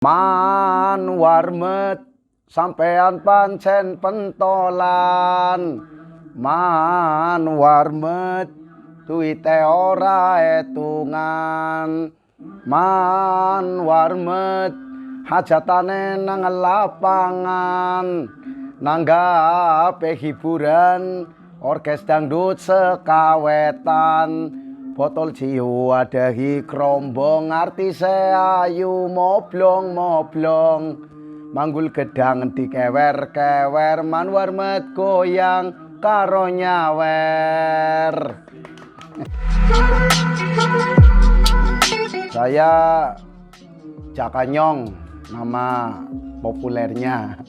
Man warmet sampean pancen pentolan, man warmet duwite ora etungan, man warmet hajatane nang lapangan, nanggape hiburan orkes dangdut sekawetan. Botol ciu adahi krombong artise ayu moblong-moblong, manggul gedang dikewer-kewer man warmet goyang karo nyawer. Saya Jakanyong nama populernya.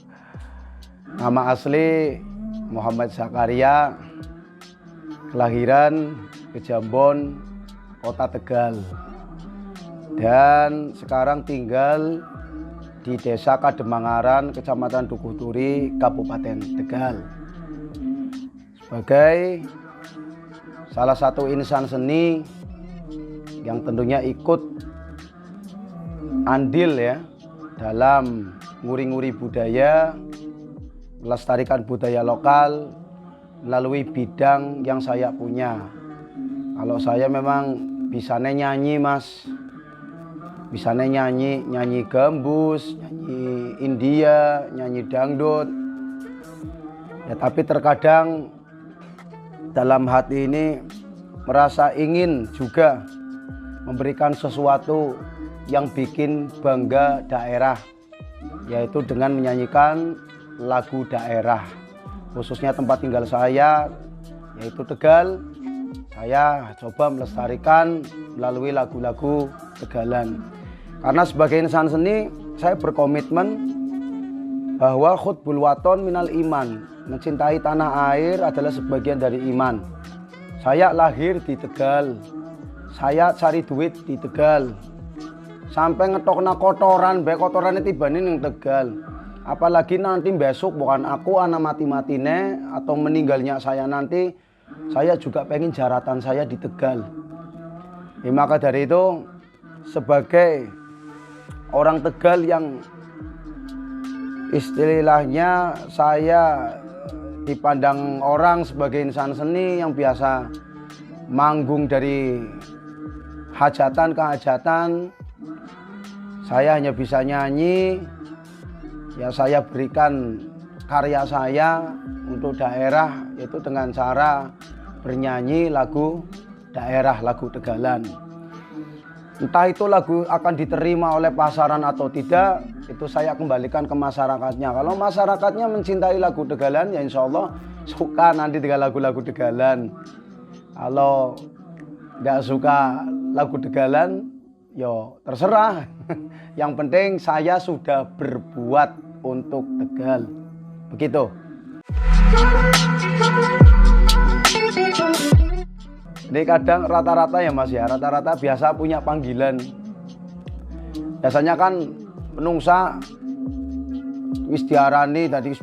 Nama asli Muhammad Zakaria, kelahiran Kejambon, Kota Tegal, dan sekarang tinggal di Desa Kademangaran, Kecamatan Dukuh Turi, Kabupaten Tegal. Sebagai salah satu insan seni yang tentunya ikut andil ya dalam nguri-nguri budaya, melestarikan budaya lokal melalui bidang yang saya punya. Kalau saya memang bisanya nyanyi mas, bisanya nyanyi gambus, nyanyi India, nyanyi dangdut ya, tapi terkadang dalam hati ini merasa ingin juga memberikan sesuatu yang bikin bangga daerah, yaitu dengan menyanyikan lagu daerah, khususnya tempat tinggal saya yaitu Tegal. Saya coba melestarikan melalui lagu-lagu Tegalan. Karena sebagai insan seni, saya berkomitmen bahwa khutbul waton minal iman. Mencintai tanah air adalah sebagian dari iman. Saya lahir di Tegal. Saya cari duit di Tegal. Sampai ngetokna kotoran, baik kotorannya tibane ning Tegal. Apalagi nanti besok bukan aku anak mati-matine atau meninggalnya saya nanti, saya juga pengen jaratan saya di Tegal. Ya, maka dari itu sebagai orang Tegal yang istilahnya saya dipandang orang sebagai insan seni yang biasa manggung dari hajatan ke hajatan, saya hanya bisa nyanyi. Ya, saya berikan karya saya untuk daerah, yaitu dengan cara bernyanyi lagu daerah, lagu Tegalan. Entah itu lagu akan diterima oleh pasaran atau tidak, itu saya kembalikan ke masyarakatnya. Kalau masyarakatnya mencintai lagu Tegalan, ya insya Allah suka nanti dengan lagu-lagu Tegalan. Kalau nggak suka lagu Tegalan, yo terserah. Yang penting saya sudah berbuat untuk Tegal. Begitu. Ini kadang rata-rata ya mas ya, rata-rata biasa punya panggilan. Biasanya kan menungsa wis diarani tadi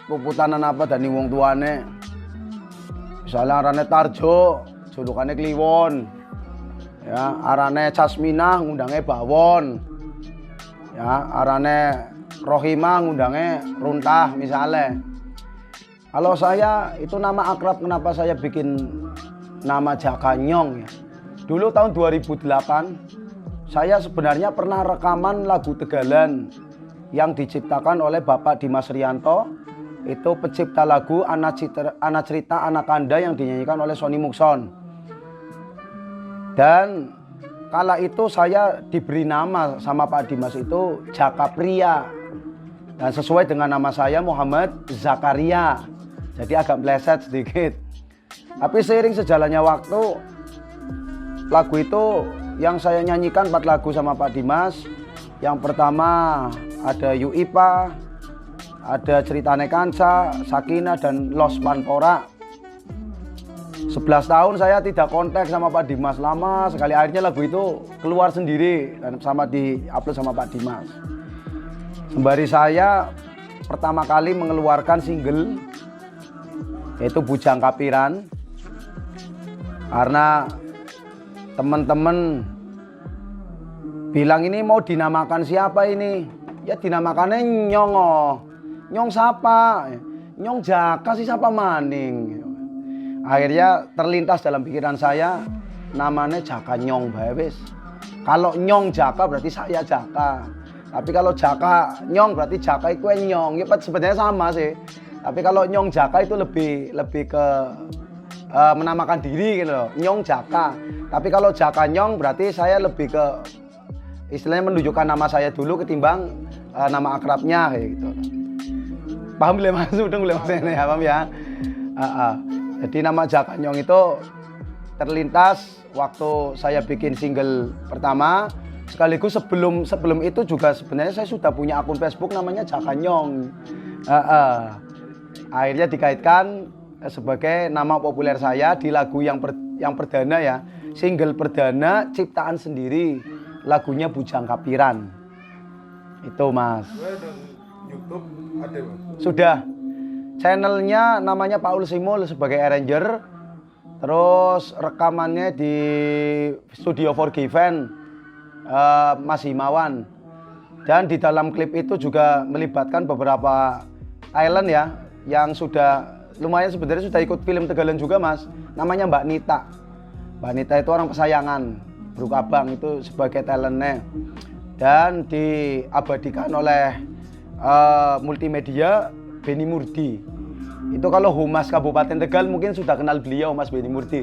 puputanan apa dani wong tuane. Misalnya arane Tarjo, julukannya Kliwon. Ya, arane Casminah ngundangnya Bawon. Ya, arane Rohimah ngundangnya Runtah misalnya. Kalau saya itu nama akrab, kenapa saya bikin nama Jakanyong ya. Dulu tahun 2008 saya sebenarnya pernah rekaman lagu Tegalan yang diciptakan oleh Bapak Dimas Rianto. Itu pencipta lagu Anak Cerita Anak Anda yang dinyanyikan oleh Sony Mukson. Dan kala itu saya diberi nama sama Pak Dimas itu Jakapria. Dan sesuai dengan nama saya Muhammad Zakaria. Jadi agak meleset sedikit. Tapi seiring sejalannya waktu, lagu itu yang saya nyanyikan 4 lagu sama Pak Dimas. Yang pertama ada Yuipa, ada Ceritane Kanca, Sakinah, dan Los Panpora. 11 tahun saya tidak kontak sama Pak Dimas, lama sekali. Akhirnya lagu itu keluar sendiri dan sama di-upload sama Pak Dimas. Sembari saya pertama kali mengeluarkan single yaitu Bujang Kapiran, karena teman-teman bilang ini mau dinamakan siapa ini? Ya dinamakannya Nyong. Nyong siapa? Nyong Jaka sih siapa maning. Akhirnya terlintas dalam pikiran saya namanya Jaka Nyong bae wis. Kalau Nyong Jaka berarti saya Jaka. Tapi kalau Jaka Nyong berarti Jaka itu Nyong. Ya sebenarnya sama sih. Tapi kalau Nyong Jaka itu lebih ke menamakan diri gitu loh. Nyong Jaka. Tapi kalau Jaka Nyong berarti saya lebih ke istilahnya menunjukkan nama saya dulu ketimbang nama akrabnya kayak gitu. Paham boleh Mas? Udah boleh Mas ya, paham ya? Jadi nama Jaka Nyong itu terlintas waktu saya bikin single pertama. Sekaligus sebelum itu juga sebenarnya saya sudah punya akun Facebook namanya Jaka Nyong. Akhirnya dikaitkan sebagai nama populer saya di lagu yang perdana ya, single perdana ciptaan sendiri, lagunya Bujang Kapiran. Itu Mas. YouTube ada Mas? Sudah. Channelnya namanya Paul Simul sebagai arranger. Terus rekamannya di Studio Forgiven Mas Himawan. Dan di dalam klip itu juga melibatkan beberapa talent ya, yang sudah lumayan sebenarnya sudah ikut film Tegalan juga Mas. Namanya Mbak Nita. Mbak Nita itu orang kesayangan Bruk Abang itu sebagai talentnya. Dan diabadikan oleh multimedia Benny Murdi. Itu kalau Humas Kabupaten Tegal mungkin sudah kenal beliau Mas Benny Murdi.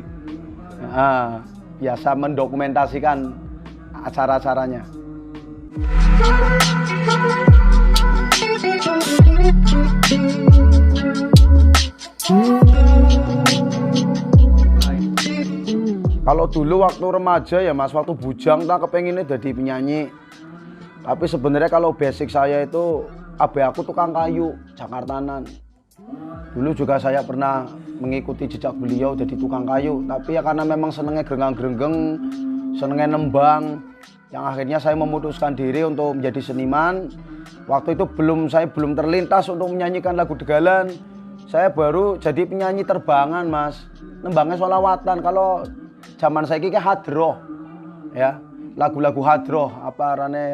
Biasa mendokumentasikan acara-acaranya. Kalau dulu waktu remaja ya Mas, waktu bujang tak kepenginnya jadi penyanyi. Tapi sebenarnya kalau basic saya itu aku tukang kayu, Jakartanan. Dulu juga saya pernah mengikuti jejak beliau jadi tukang kayu. Tapi ya karena memang senengnya gerenggang-gerenggeng, senengnya nembang, yang akhirnya saya memutuskan diri untuk menjadi seniman. Waktu itu saya belum terlintas untuk menyanyikan lagu Tegalan. Saya baru jadi penyanyi terbangan Mas. Nembangnya sholawatan. Kalau zaman saya kayak hadroh ya, lagu-lagu hadroh apa rane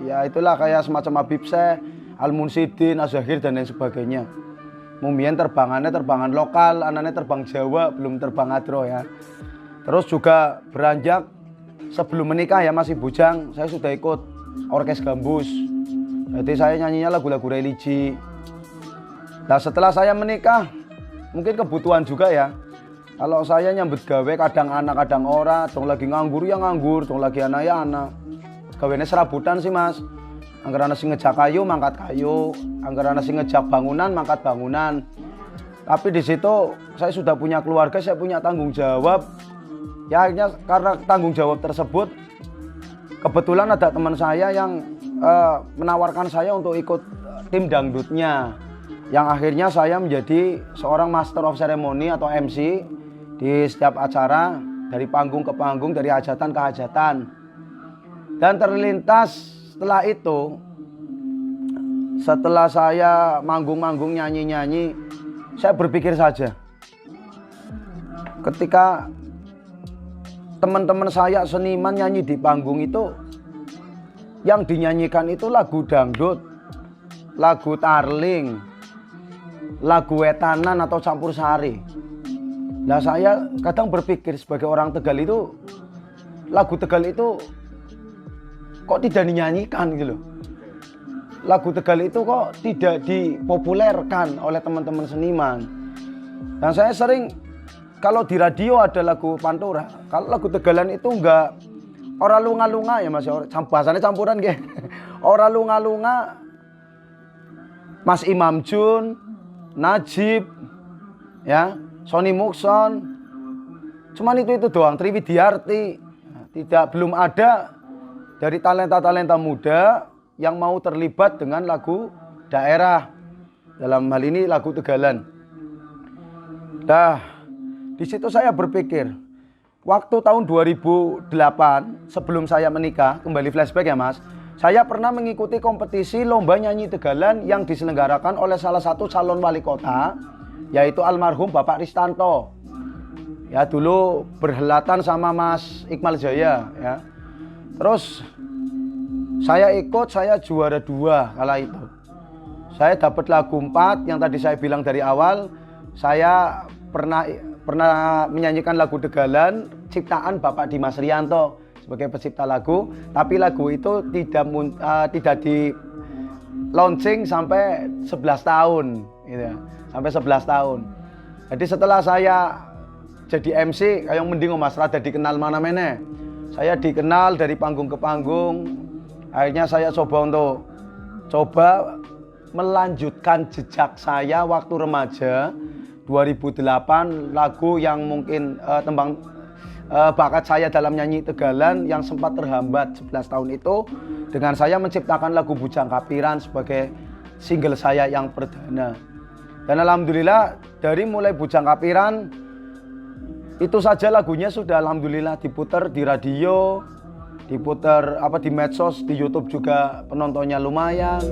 ya itulah kayak semacam Habib Syekh, Al Munsidin, Az-Zahir dan lain sebagainya. Mumien terbangannya terbangan lokal, anaknya terbang Jawa, belum terbang hadroh ya. Terus juga beranjak sebelum menikah ya masih bujang, saya sudah ikut orkes gambus. Jadi saya nyanyinya lagu-lagu religi. Nah setelah saya menikah, mungkin kebutuhan juga ya. Kalau saya nyambut gawe kadang anak kadang ora, dong lagi nganggur ya nganggur, dong lagi anak ya anak. Gawene serabutan sih Mas. Angger ana sing ngejak kayu mangkat kayu, angger ana sing ngejak bangunan mangkat bangunan. Tapi di situ saya sudah punya keluarga, saya punya tanggung jawab. Ya akhirnya karena tanggung jawab tersebut, kebetulan ada teman saya yang menawarkan saya untuk ikut tim dangdutnya. Yang akhirnya saya menjadi seorang master of ceremony atau MC di setiap acara, dari panggung ke panggung, dari hajatan ke hajatan. Dan terlintas setelah itu, setelah saya manggung-manggung nyanyi-nyanyi, saya berpikir saja, ketika teman-teman saya seniman nyanyi di panggung itu, yang dinyanyikan itu lagu dangdut, lagu tarling, lagu wetanan atau campur sari. Nah saya kadang berpikir sebagai orang Tegal itu, lagu Tegal itu kok tidak dinyanyikan gitu loh. Lagu Tegal itu kok tidak dipopulerkan oleh teman-teman seniman. Dan saya sering, kalau di radio ada lagu Pantura, kalau lagu Tegalan itu enggak ora lunga-lunga ya Mas, bahasanya campuran kayak ora lunga-lunga. Mas Imam Jun, Najib, ya, Sony Mukson, cuman itu doang. Triwidiarti, belum ada dari talenta-talenta muda yang mau terlibat dengan lagu daerah, dalam hal ini lagu Tegalan. Nah, di situ saya berpikir, waktu tahun 2008 sebelum saya menikah, kembali flashback ya Mas, saya pernah mengikuti kompetisi lomba nyanyi Tegalan yang diselenggarakan oleh salah satu calon wali kota, yaitu almarhum Bapak Ristanto. Ya dulu berhelatan sama Mas Iqmal Jaya ya. Terus Saya ikut, saya juara 2 kala itu. Saya dapat lagu 4 yang tadi saya bilang dari awal. Saya pernah menyanyikan lagu Degalan ciptaan Bapak Dimas Rianto sebagai pencipta lagu, tapi lagu itu tidak di launching sampai 11 tahun gitu ya. Sampai 11 tahun. Jadi setelah saya jadi MC kayak mending Mas rada dikenal mana-mana. Saya dikenal dari panggung ke panggung. Akhirnya saya coba melanjutkan jejak saya waktu remaja 2008, lagu yang mungkin bakat saya dalam nyanyi Tegalan yang sempat terhambat 11 tahun itu dengan saya menciptakan lagu Bujang Kapiran sebagai single saya yang perdana. Dan alhamdulillah dari mulai Bujang Kapiran itu saja lagunya sudah alhamdulillah diputar di radio, diputar di medsos, di YouTube juga penontonnya lumayan.